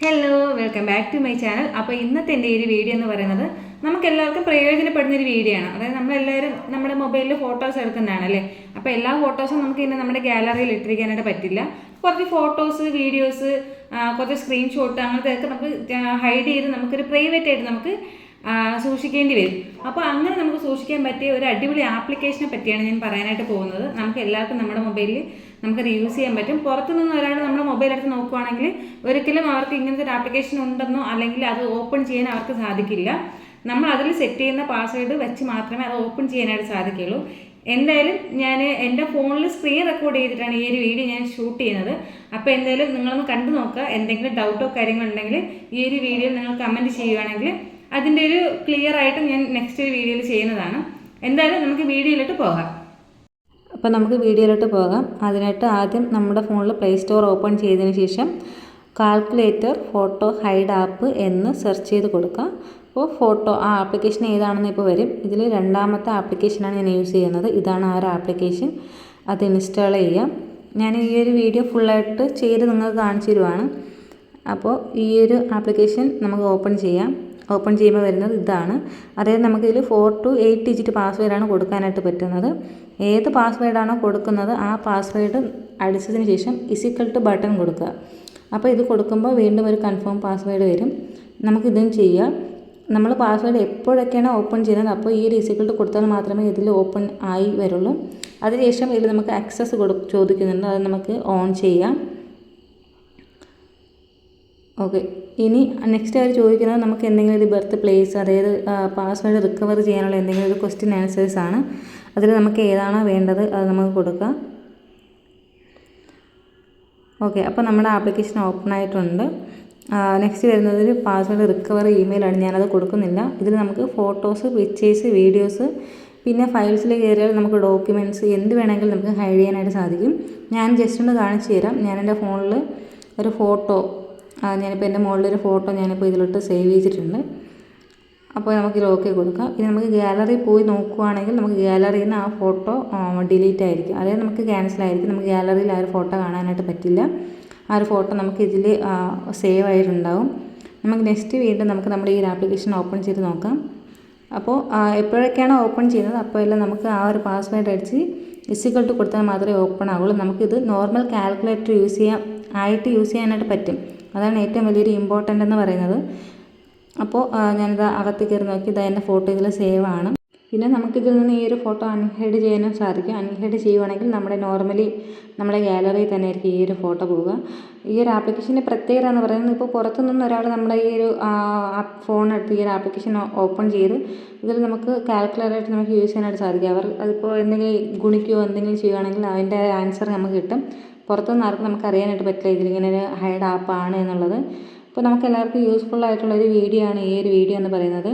Hello, welcome back to my channel. അപ്പോൾ ഇന്നത്തെ എൻ്റെ ഈ വീഡിയോ എന്ന് പറയുന്നത് നമുക്ക് എല്ലാവർക്കും പ്രയോജനപ്പെടുന്ന ഒരു വീഡിയോ ആണ്. അതായത് നമ്മളെല്ലാവരും നമ്മുടെ മൊബൈലിൽ ഫോട്ടോസ് എടുക്കുന്നതാണ് അല്ലേ. അപ്പോൾ എല്ലാ ഫോട്ടോസും നമുക്ക് ഇന്ന് നമ്മുടെ ഗാലറിയിൽ ഇട്ടിരിക്കാനായിട്ട് പറ്റില്ല. കുറച്ച് ഫോട്ടോസ്, വീഡിയോസ്, കുറച്ച് സ്ക്രീൻഷോട്ട് അങ്ങനത്തെയൊക്കെ നമുക്ക് ഹൈഡ് ചെയ്ത് നമുക്കൊരു പ്രൈവറ്റ് ആയിട്ട് നമുക്ക് സൂക്ഷിക്കേണ്ടി വരും. അപ്പോൾ അങ്ങനെ നമുക്ക് സൂക്ഷിക്കാൻ പറ്റിയ ഒരു അടിപൊളി ആപ്ലിക്കേഷനെ പറ്റിയാണ് ഞാൻ പറയാനായിട്ട് പോകുന്നത്. നമുക്ക് എല്ലാവർക്കും നമ്മുടെ മൊബൈലിൽ നമുക്കത് യൂസ് ചെയ്യാൻ പറ്റും. പുറത്തുനിന്ന് ഒരാൾ നമ്മുടെ മൊബൈൽ എടുത്ത് നോക്കുവാണെങ്കിൽ ഒരിക്കലും അവർക്ക് ഇങ്ങനത്തെ ഒരു ആപ്ലിക്കേഷൻ ഉണ്ടെന്നോ അല്ലെങ്കിൽ അത് ഓപ്പൺ ചെയ്യാൻ അവർക്ക് സാധിക്കില്ല. നമ്മൾ അതിൽ സെറ്റ് ചെയ്യുന്ന പാസ്വേഡ് വെച്ച് മാത്രമേ അത് ഓപ്പൺ ചെയ്യാനായിട്ട് സാധിക്കുകയുള്ളൂ. എന്തായാലും ഞാൻ എൻ്റെ ഫോണിൽ സ്ക്രീൻ റെക്കോർഡ് ചെയ്തിട്ടാണ് ഈ ഒരു വീഡിയോ ഞാൻ ഷൂട്ട് ചെയ്യുന്നത്. അപ്പോൾ എന്തായാലും നിങ്ങളൊന്ന് കണ്ടു നോക്കുക. എന്തെങ്കിലും ഡൗട്ടോ കാര്യങ്ങളുണ്ടെങ്കിൽ ഈ ഒരു വീഡിയോയിൽ നിങ്ങൾ കമൻറ്റ് ചെയ്യുകയാണെങ്കിൽ അതിൻ്റെ ഒരു ക്ലിയർ ആയിട്ട് ഞാൻ നെക്സ്റ്റ് ഒരു വീഡിയോയിൽ ചെയ്യുന്നതാണ്. എന്തായാലും നമുക്ക് വീഡിയോയിലോട്ട് പോകാം. അപ്പോൾ നമുക്ക് വീഡിയോയിലോട്ട് പോകാം. അതിനായിട്ട് ആദ്യം നമ്മുടെ ഫോണിൽ പ്ലേ സ്റ്റോർ ഓപ്പൺ ചെയ്തതിന് ശേഷം കാൽക്കുലേറ്റർ ഫോട്ടോ ഹൈഡ് ആപ്പ് എന്ന് സെർച്ച് ചെയ്ത് കൊടുക്കുക. അപ്പോൾ ഫോട്ടോ ആ ആപ്ലിക്കേഷൻ ഏതാണെന്ന് ഇപ്പോൾ വരും. ഇതിൽ രണ്ടാമത്തെ ആപ്ലിക്കേഷനാണ് ഞാൻ യൂസ് ചെയ്യുന്നത്. ഇതാണ് ആ ഒരു ആപ്ലിക്കേഷൻ. അത് ഇൻസ്റ്റാൾ ചെയ്യാം. ഞാൻ ഈ ഒരു വീഡിയോ ഫുള്ളായിട്ട് ചെയ്ത് നിങ്ങൾക്ക് കാണിച്ചു തരുവാണ്. അപ്പോൾ ഈ ഒരു ആപ്ലിക്കേഷൻ നമുക്ക് ഓപ്പൺ ചെയ്യാം. ഓപ്പൺ ചെയ്യുമ്പോൾ വരുന്നത് ഇതാണ്. അതായത് നമുക്കിതിൽ 4 to 8 ഡിജിറ്റ് പാസ്വേഡാണ് കൊടുക്കാനായിട്ട് പറ്റുന്നത്. ഏത് പാസ്വേഡാണോ കൊടുക്കുന്നത് ആ പാസ്വേഡ് അടിച്ചതിന് ശേഷം = ബട്ടൺ കൊടുക്കുക. അപ്പോൾ ഇത് കൊടുക്കുമ്പോൾ വീണ്ടും ഒരു കൺഫേം പാസ്വേഡ് വരും. നമുക്കിതും ചെയ്യാം. നമ്മൾ പാസ്വേഡ് എപ്പോഴൊക്കെയാണ് ഓപ്പൺ ചെയ്യുന്നത് അപ്പോൾ ഈ ഒരു = കൊടുത്താൽ മാത്രമേ ഇതിൽ ഓപ്പൺ ആയി വരുള്ളൂ. അതിനുശേഷം ഇതിൽ നമുക്ക് ആക്സസ് ചോദിക്കുന്നുണ്ട്. അത് നമുക്ക് ഓൺ ചെയ്യാം. ഓക്കെ, ഇനി നെക്സ്റ്റ് അവർ ചോദിക്കുന്നത് നമുക്ക് എന്തെങ്കിലും ഒരു ബർത്ത് പ്ലേസ്, അതായത് പാസ്വേഡ് റിക്കവർ ചെയ്യാനുള്ള എന്തെങ്കിലും ഒരു ക്വസ്റ്റ്യൻ ആൻസേഴ്സ് ആണ്. അതിൽ നമുക്ക് ഏതാണോ വേണ്ടത് അത് നമുക്ക് കൊടുക്കാം. ഓക്കെ, അപ്പോൾ നമ്മുടെ ആപ്ലിക്കേഷൻ ഓപ്പൺ ആയിട്ടുണ്ട്. നെക്സ്റ്റ് വരുന്നത് ഒരു പാസ്വേഡ് റിക്കവർ ഇമെയിലാണ്. ഞാനത് കൊടുക്കുന്നില്ല. ഇതിൽ നമുക്ക് ഫോട്ടോസ്, പിക്ചേഴ്സ്, വീഡിയോസ്, പിന്നെ ഫയൽസിൽ കയറിയാൽ നമുക്ക് ഡോക്യുമെൻറ്റ്സ് എന്ത് വേണമെങ്കിലും നമുക്ക് ഹൈഡ് ചെയ്യാനായിട്ട് സാധിക്കും. ഞാൻ ജസ്റ്റ് ഒന്ന് കാണിച്ചു തരാം. ഞാൻ എൻ്റെ ഫോണിൽ ഒരു ഫോട്ടോ, ഞാനിപ്പോൾ എൻ്റെ മുകളിലൊരു ഫോട്ടോ ഞാനിപ്പോൾ ഇതിലോട്ട് സേവ് ചെയ്തിട്ടുണ്ട്. അപ്പോൾ നമുക്കിത് ഓക്കെ കൊടുക്കാം. ഇനി നമുക്ക് ഗാലറി പോയി നോക്കുകയാണെങ്കിൽ നമുക്ക് ഗാലറിയിൽ നിന്ന് ആ ഫോട്ടോ ഡിലീറ്റ് ആയിരിക്കും, അതായത് നമുക്ക് ക്യാൻസൽ ആയിരിക്കും. നമുക്ക് ഗാലറിയിൽ ആ ഒരു ഫോട്ടോ കാണാനായിട്ട് പറ്റില്ല. ആ ഒരു ഫോട്ടോ നമുക്ക് ഇതിൽ സേവ് ആയിട്ടുണ്ടാവും. നമുക്ക് നെക്സ്റ്റ് വീണ്ടും നമുക്ക് നമ്മുടെ ഈ ഒരു ആപ്ലിക്കേഷൻ ഓപ്പൺ ചെയ്ത് നോക്കാം. അപ്പോൾ എപ്പോഴൊക്കെയാണോ ഓപ്പൺ ചെയ്യുന്നത് അപ്പോഴെല്ലാം നമുക്ക് ആ ഒരു പാസ്വേഡ് അടിച്ച് = കൊടുത്താൽ മാത്രമേ ഓപ്പൺ ആവുള്ളൂ. നമുക്കിത് നോർമൽ കാൽക്കുലേറ്റർ യൂസ് ചെയ്യാനായിട്ട് പറ്റും. അതാണ് ഏറ്റവും വലിയൊരു ഇമ്പോർട്ടൻ്റ് എന്ന് പറയുന്നത്. അപ്പോൾ ഞാനിത് അകത്ത് കയറി നോക്കി, ഇതാ എൻ്റെ ഫോട്ടോ ഇതിൽ സേവ് ആണ്. പിന്നെ നമുക്കിതിൽ നിന്ന് ഈ ഒരു ഫോട്ടോ അൺഹൈഡ് ചെയ്യാനും സാധിക്കും. അൺഹൈഡ് ചെയ്യുവാണെങ്കിൽ നമ്മുടെ ഗാലറിയിൽ തന്നെ ആയിരിക്കും ഈ ഒരു ഫോട്ടോ പോവുക. ഈ ഒരു ആപ്ലിക്കേഷൻ്റെ പ്രത്യേകത എന്ന് പറയുന്നത്, ഇപ്പോൾ പുറത്തുനിന്ന് ഒരാൾ നമ്മുടെ ഈ ഒരു ഫോൺ എടുത്ത് ഈ ഒരു ആപ്ലിക്കേഷൻ ഓപ്പൺ ചെയ്ത് ഇതിൽ നമുക്ക് കാൽക്കുലേറ്ററായിട്ട് നമുക്ക് യൂസ് ചെയ്യാനായിട്ട് സാധിക്കും. അതിപ്പോൾ എന്തെങ്കിലും ഗുണിക്കുകയോ എന്തെങ്കിലും ചെയ്യുകയാണെങ്കിൽ അതിൻ്റെ ആൻസർ നമുക്ക് കിട്ടും. പുറത്തുനിന്ന് ആർക്കും നമുക്ക് അറിയാനായിട്ട് പറ്റില്ല ഇതിലിങ്ങനെ ഒരു ഹൈഡ് ആപ്പാണ് എന്നുള്ളത്. അപ്പോൾ നമുക്ക് എല്ലാവർക്കും യൂസ്ഫുൾ ആയിട്ടുള്ളൊരു വീഡിയോ ആണ് ഈ ഒരു വീഡിയോ എന്ന് പറയുന്നത്.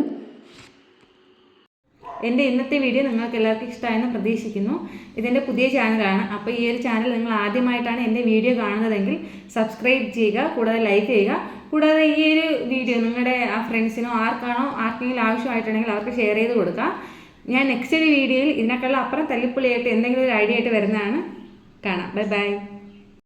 എൻ്റെ ഇന്നത്തെ വീഡിയോ നിങ്ങൾക്ക് എല്ലാവർക്കും ഇഷ്ടമായെന്ന് പ്രതീക്ഷിക്കുന്നു. ഇതെൻ്റെ പുതിയ ചാനലാണ്. അപ്പോൾ ഈ ഒരു ചാനൽ നിങ്ങൾ ആദ്യമായിട്ടാണ് എൻ്റെ വീഡിയോ കാണുന്നതെങ്കിൽ സബ്സ്ക്രൈബ് ചെയ്യുക, കൂടാതെ ലൈക്ക് ചെയ്യുക. കൂടാതെ ഈ ഒരു വീഡിയോ നിങ്ങളുടെ ഫ്രണ്ട്സിനോ ആർക്കെങ്കിലും ആവശ്യമായിട്ടുണ്ടെങ്കിൽ അവർക്ക് ഷെയർ ചെയ്ത് കൊടുക്കുക. ഞാൻ നെക്സ്റ്റ് ഒരു വീഡിയോയിൽ ഇതിനേക്കാളും അപ്പുറം തല്ലിപ്പൊളിയായിട്ട് എന്തെങ്കിലും ഒരു ഐഡിയ ആയിട്ട് വരുന്നതാണ്. കാണാം. Bye bye.